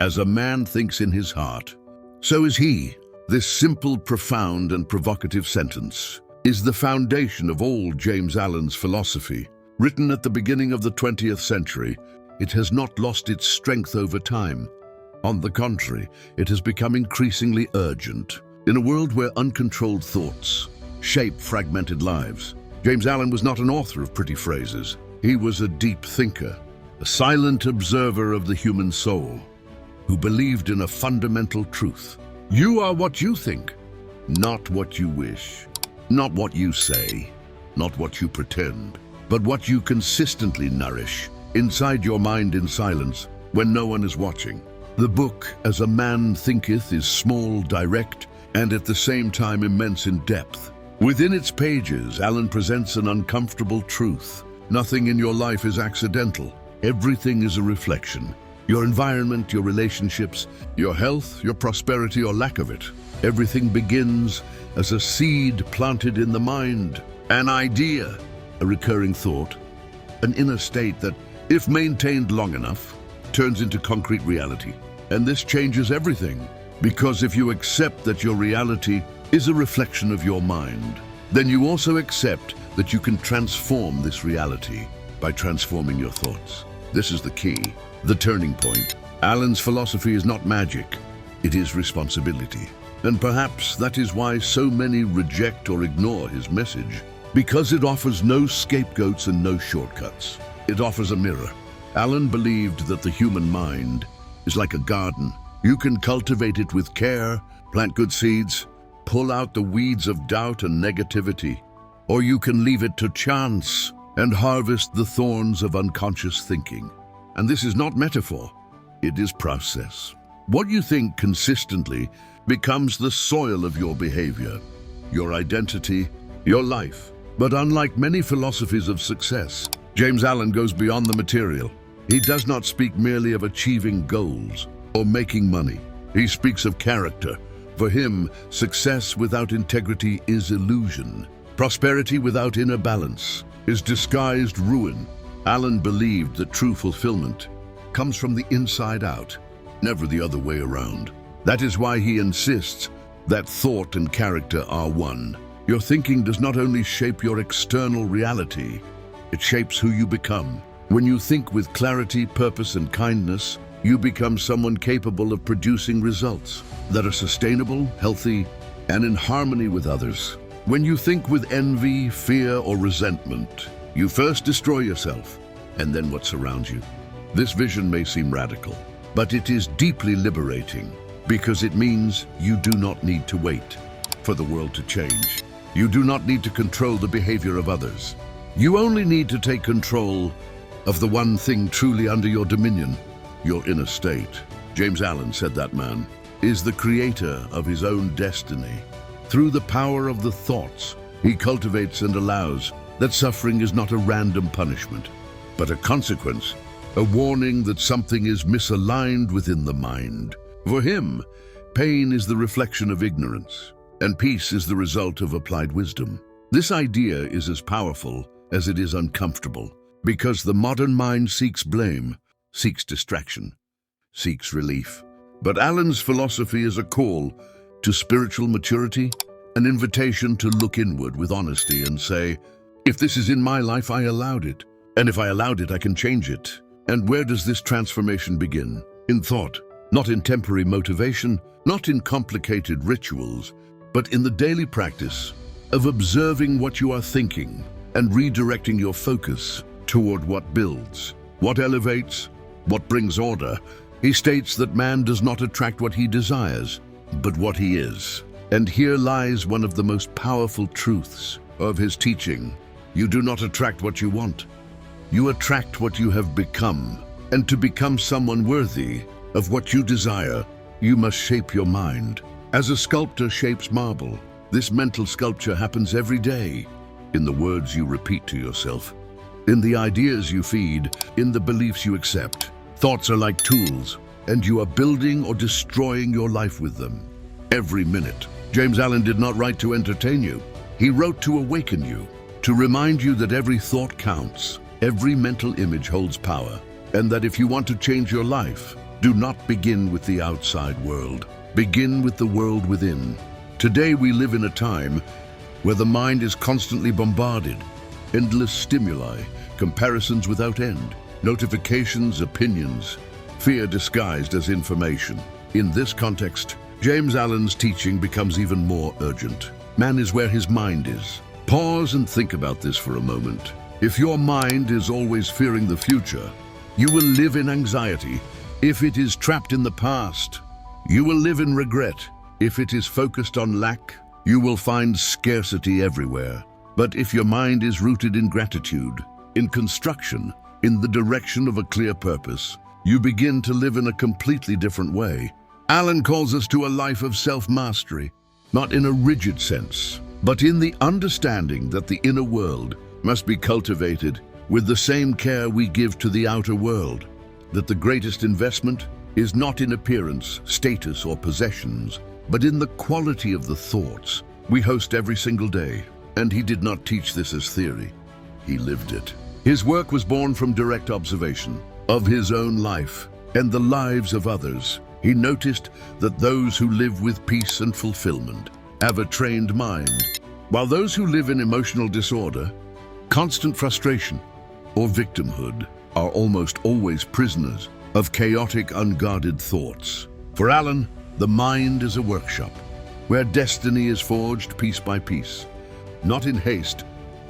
As a man thinks in his heart, so is he. This simple, profound, and provocative sentence is the foundation of all James Allen's philosophy. Written at the beginning of the 20th century, it has not lost its strength over time. On the contrary, it has become increasingly urgent. In a world where uncontrolled thoughts shape fragmented lives, James Allen was not an author of pretty phrases. He was a deep thinker, a silent observer of the human soul, who believed in a fundamental truth. You are what you think, not what you wish, not what you say, not what you pretend, but what you consistently nourish inside your mind in silence when no one is watching. The book, As a Man Thinketh, is small, direct, and at the same time immense in depth. Within its pages, Allen presents an uncomfortable truth. Nothing in your life is accidental. Everything is a reflection. Your environment, your relationships, your health, your prosperity or lack of it. Everything begins as a seed planted in the mind, an idea, a recurring thought, an inner state that, if maintained long enough, turns into concrete reality. And this changes everything, because if you accept that your reality is a reflection of your mind, then you also accept that you can transform this reality by transforming your thoughts. This is the key, the turning point. Allen's philosophy is not magic, it is responsibility. And perhaps that is why so many reject or ignore his message, because it offers no scapegoats and no shortcuts. It offers a mirror. Allen believed that the human mind is like a garden. You can cultivate it with care, plant good seeds, pull out the weeds of doubt and negativity, or you can leave it to chance and harvest the thorns of unconscious thinking. And this is not metaphor, it is process. What you think consistently becomes the soil of your behavior, your identity, your life. But unlike many philosophies of success, James Allen goes beyond the material. He does not speak merely of achieving goals or making money. He speaks of character. For him, success without integrity is illusion. Prosperity without inner balance is disguised ruin. Allen believed that true fulfillment comes from the inside out, never the other way around. That is why he insists that thought and character are one. Your thinking does not only shape your external reality, it shapes who you become. When you think with clarity, purpose, and kindness, you become someone capable of producing results that are sustainable, healthy, and in harmony with others. When you think with envy, fear, or resentment, you first destroy yourself and then what surrounds you. This vision may seem radical, but it is deeply liberating because it means you do not need to wait for the world to change. You do not need to control the behavior of others. You only need to take control of the one thing truly under your dominion, your inner state. James Allen said that man is the creator of his own destiny. Through the power of the thoughts, he cultivates and allows that suffering is not a random punishment, but a consequence, a warning that something is misaligned within the mind. For him, pain is the reflection of ignorance, and peace is the result of applied wisdom. This idea is as powerful as it is uncomfortable, because the modern mind seeks blame, seeks distraction, seeks relief. But Allen's philosophy is a call to spiritual maturity, an invitation to look inward with honesty and say, if this is in my life, I allowed it. And if I allowed it, I can change it. And where does this transformation begin? In thought, not in temporary motivation, not in complicated rituals, but in the daily practice of observing what you are thinking and redirecting your focus toward what builds, what elevates, what brings order. He states that man does not attract what he desires, but what he is. And here lies one of the most powerful truths of his teaching. You do not attract what you want. You attract what you have become. And to become someone worthy of what you desire, you must shape your mind. As a sculptor shapes marble, this mental sculpture happens every day, in the words you repeat to yourself, in the ideas you feed, in the beliefs you accept. Thoughts are like tools, and you are building or destroying your life with them. Every minute. James Allen did not write to entertain you. He wrote to awaken you, to remind you that every thought counts, every mental image holds power, and that if you want to change your life, Do not begin with the outside world. Begin with the world within. Today we live in a time where the mind is constantly bombarded. Endless stimuli, comparisons without end, notifications, opinions, fear disguised as information. In this context, James Allen's teaching becomes even more urgent. Man is where his mind is. Pause and think about this for a moment. If your mind is always fearing the future, you will live in anxiety. If it is trapped in the past, you will live in regret. If it is focused on lack, you will find scarcity everywhere. But if your mind is rooted in gratitude, in construction, in the direction of a clear purpose, you begin to live in a completely different way. Allen calls us to a life of self-mastery, not in a rigid sense, but in the understanding that the inner world must be cultivated with the same care we give to the outer world, that the greatest investment is not in appearance, status, or possessions, but in the quality of the thoughts we host every single day. And he did not teach this as theory. He lived it. His work was born from direct observation of his own life and the lives of others. He noticed that those who live with peace and fulfillment have a trained mind, while those who live in emotional disorder, constant frustration, or victimhood are almost always prisoners of chaotic, unguarded thoughts. For Allen, the mind is a workshop where destiny is forged piece by piece, not in haste,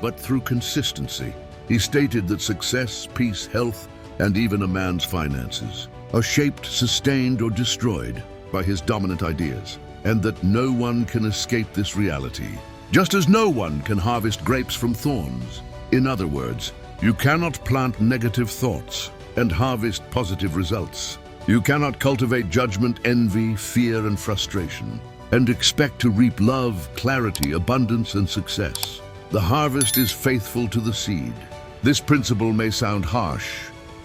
but through consistency. He stated that success, peace, health, and even a man's finances are shaped, sustained, or destroyed by his dominant ideas, and that no one can escape this reality, just as no one can harvest grapes from thorns. In other words, you cannot plant negative thoughts and harvest positive results. You cannot cultivate judgment, envy, fear, and frustration, and expect to reap love, clarity, abundance, and success. The harvest is faithful to the seed. This principle may sound harsh,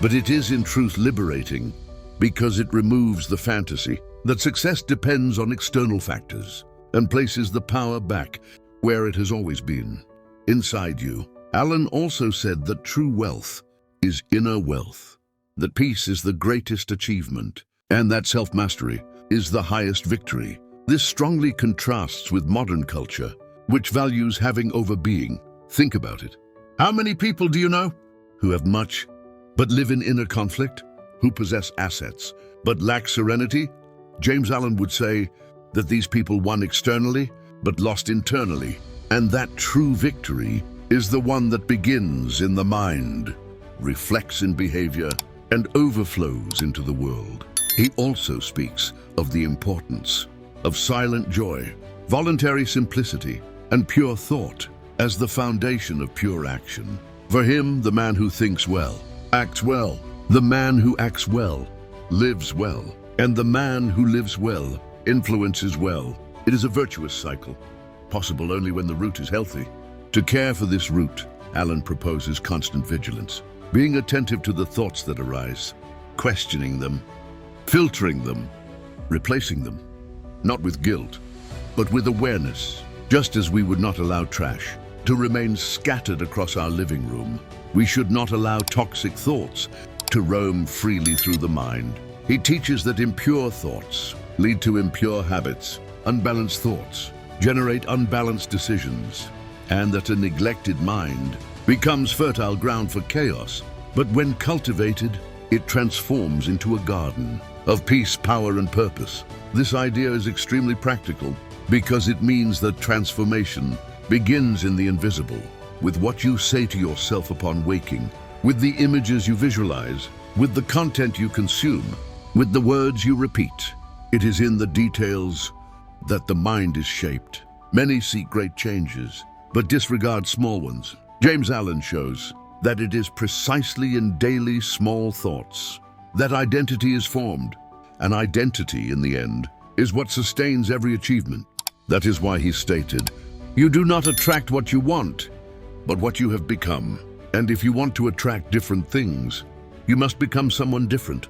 but it is in truth liberating, because it removes the fantasy that success depends on external factors and places the power back where it has always been, inside you. Allen also said that true wealth is inner wealth, that peace is the greatest achievement, and that self-mastery is the highest victory. This strongly contrasts with modern culture, which values having over being. Think about it. How many people do you know who have much but live in inner conflict, who possess assets but lack serenity? James Allen would say that these people won externally but lost internally, and that true victory is the one that begins in the mind, reflects in behavior, and overflows into the world. He also speaks of the importance of silent joy, voluntary simplicity, and pure thought as the foundation of pure action. For him, the man who thinks well, acts well. The man who acts well, lives well. And the man who lives well, influences well. It is a virtuous cycle, possible only when the root is healthy. To care for this root, Allen proposes constant vigilance, being attentive to the thoughts that arise, questioning them, filtering them, replacing them, not with guilt, but with awareness. Just as we would not allow trash to remain scattered across our living room, we should not allow toxic thoughts to roam freely through the mind. He teaches that impure thoughts lead to impure habits, unbalanced thoughts generate unbalanced decisions, and that a neglected mind becomes fertile ground for chaos. But when cultivated, it transforms into a garden of peace, power, and purpose. This idea is extremely practical because it means that transformation begins in the invisible, with what you say to yourself upon waking, with the images you visualize, with the content you consume, with the words you repeat. It is in the details that the mind is shaped. Many seek great changes, but disregard small ones. James Allen shows that it is precisely in daily small thoughts that identity is formed. An identity, in the end, is what sustains every achievement. That is why he stated, "You do not attract what you want, but what you have become." And if you want to attract different things, you must become someone different,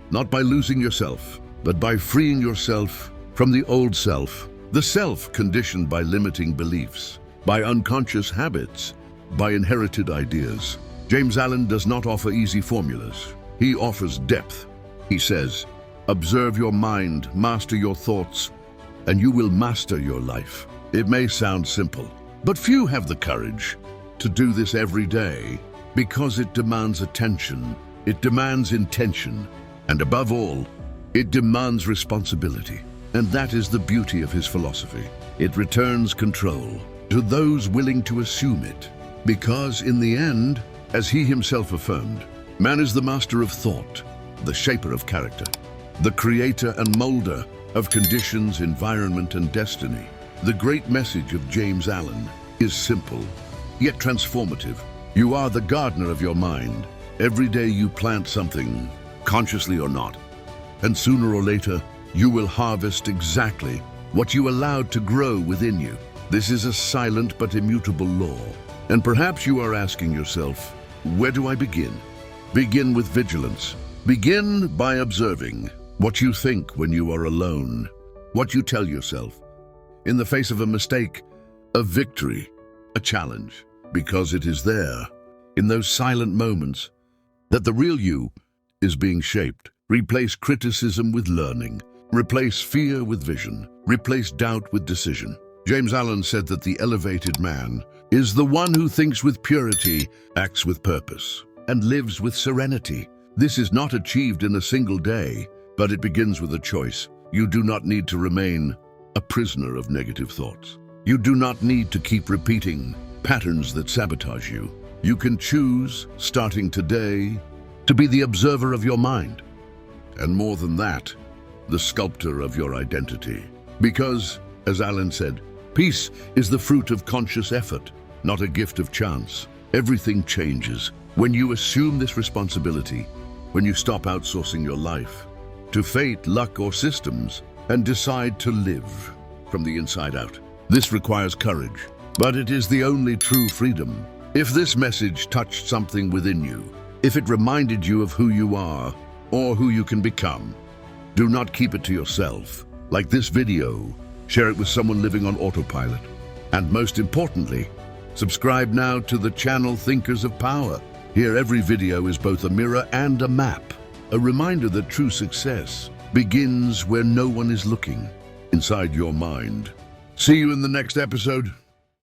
not by losing yourself, but by freeing yourself from the old self, the self conditioned by limiting beliefs, by unconscious habits, by inherited ideas. James Allen does not offer easy formulas. He offers depth. He says, Observe your mind, master your thoughts, and you will master your life. It may sound simple, but few have the courage to do this every day because it demands attention, it demands intention, and above all, it demands responsibility. And that is the beauty of his philosophy. It returns control to those willing to assume it. Because in the end, as he himself affirmed, man is the master of thought, the shaper of character, the creator and molder of conditions, environment, and destiny. The great message of James Allen is simple, yet transformative. You are the gardener of your mind. Every day you plant something, consciously or not, and sooner or later, you will harvest exactly what you allowed to grow within you. This is a silent but immutable law. And perhaps you are asking yourself, where do I begin? Begin with vigilance. Begin by observing what you think when you are alone, what you tell yourself in the face of a mistake, a victory, a challenge, because it is there, in those silent moments, that the real you is being shaped. Replace criticism with learning. Replace fear with vision. Replace doubt with decision. James Allen said that the elevated man is the one who thinks with purity, acts with purpose, and lives with serenity. This is not achieved in a single day, but it begins with a choice. You do not need to remain a prisoner of negative thoughts. You do not need to keep repeating patterns that sabotage you. You can choose, starting today, to be the observer of your mind. And more than that, the sculptor of your identity. Because, as Allen said, peace is the fruit of conscious effort, not a gift of chance. Everything changes when you assume this responsibility, when you stop outsourcing your life to fate, luck, or systems, and decide to live from the inside out. This requires courage, but it is the only true freedom. If this message touched something within you, if it reminded you of who you are or who you can become, do not keep it to yourself. Like this video, share it with someone living on autopilot. And most importantly, subscribe now to the channel Thinkers of Power. Here every video is both a mirror and a map, a reminder that true success begins where no one is looking, inside your mind. See you in the next episode.